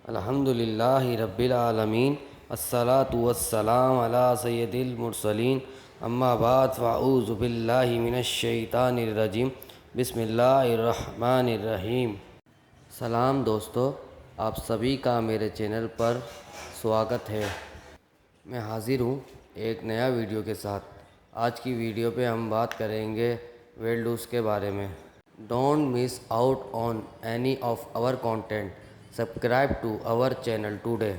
الحمد للہ رب العالمین، الصلاۃ والسلام علی سید المرسلین، اما بعد فاعوذ باللہ من الشیطان الرجیم، بسم اللہ الرحمن الرحیم۔ سلام دوستو، آپ سبھی کا میرے چینل پر سواگت ہے۔ میں حاضر ہوں ایک نیا ویڈیو کے ساتھ۔ آج کی ویڈیو پہ ہم بات کریں گے ویٹ لوس کے بارے میں۔ Don't miss out on any of our content, subscribe to our channel today.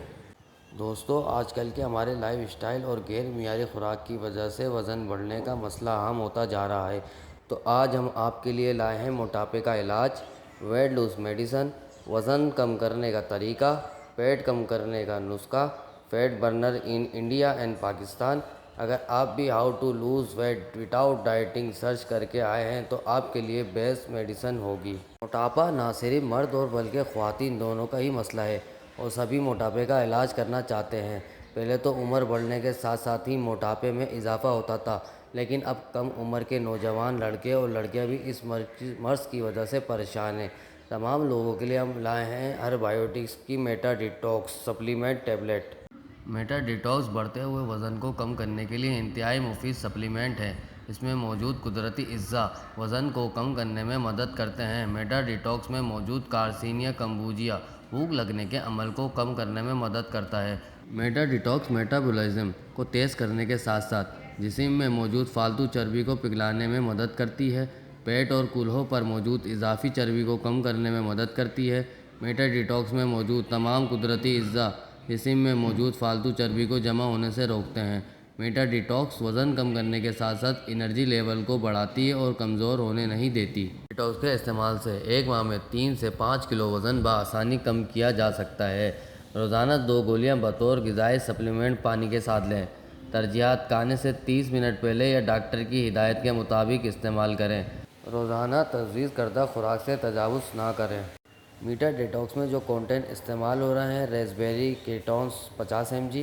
دوستو، آج کل کے ہمارے لائف اسٹائل اور غیر معیاری خوراک کی وجہ سے وزن بڑھنے کا مسئلہ عام ہوتا جا رہا ہے۔ تو آج ہم آپ کے لیے لائے ہیں موٹاپے کا علاج، ویٹ لوس میڈیسن، وزن کم کرنے کا طریقہ، پیٹ کم کرنے کا نسخہ، fat burner in India and Pakistan. اگر آپ بھی how to lose weight without dieting search کر کے آئے ہیں تو آپ کے لیے بیسٹ میڈیسن ہوگی۔ موٹاپا نہ صرف مرد اور بلکہ خواتین دونوں کا ہی مسئلہ ہے اور سبھی موٹاپے کا علاج کرنا چاہتے ہیں۔ پہلے تو عمر بڑھنے کے ساتھ ساتھ ہی موٹاپے میں اضافہ ہوتا تھا، لیکن اب کم عمر کے نوجوان لڑکے اور لڑکیاں بھی اس مرض کی وجہ سے پریشان ہیں۔ تمام لوگوں کے لیے ہم لائے ہیں ہربائیوٹکس کی meta detox supplement tablet. Meta detox بڑھتے ہوئے وزن کو کم کرنے کے لیے انتہائی مفید سپلیمنٹ ہے۔ اس میں موجود قدرتی اجزاء وزن کو کم کرنے میں مدد کرتے ہیں۔ میٹا ڈیٹاکس میں موجود کارسینیا کمبوجیا بھوک لگنے کے عمل کو کم کرنے میں مدد کرتا ہے۔ میٹا ڈیٹاکس میٹابولزم کو تیز کرنے کے ساتھ ساتھ جسم میں موجود فالتو چربی کو پگھلانے میں مدد کرتی ہے۔ پیٹ اور کولہوں پر موجود اضافی چربی کو کم کرنے میں مدد کرتی ہے۔ میٹا ڈیٹاکس میں موجود تمام قدرتی اجزاء جسم میں موجود فالتو چربی کو جمع ہونے سے روکتے ہیں۔ میٹا ڈیٹاکس وزن کم کرنے کے ساتھ ساتھ انرجی لیول کو بڑھاتی ہے اور کمزور ہونے نہیں دیتی۔ ڈیٹاکس کے استعمال سے ایک ماہ میں 3 سے 5 کلو وزن بآسانی کم کیا جا سکتا ہے۔ روزانہ 2 گولیاں بطور غذائی سپلیمنٹ پانی کے ساتھ لیں۔ ترجیحات: کھانے سے 30 منٹ پہلے یا ڈاکٹر کی ہدایت کے مطابق استعمال کریں۔ روزانہ تجویز کردہ خوراک سے تجاوز نہ کریں۔ میٹا ڈیٹاکس میں جو کانٹینٹ استعمال ہو رہے ہیں: raspberry ketones 50 mg،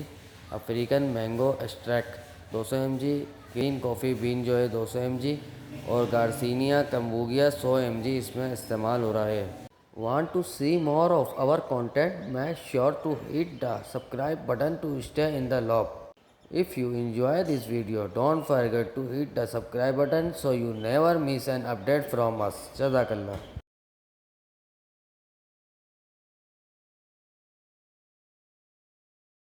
African mango extract 200 mg، green coffee bean جو ہے 200 mg اور گارسینیا کمبوجیا 100 mg اس میں استعمال ہو رہا ہے۔ Want to see more of our content? Make sure to hit the subscribe button to stay in the loop. If you enjoy this video, don't forget to hit the subscribe button so you never miss an update from us. Jazakallah.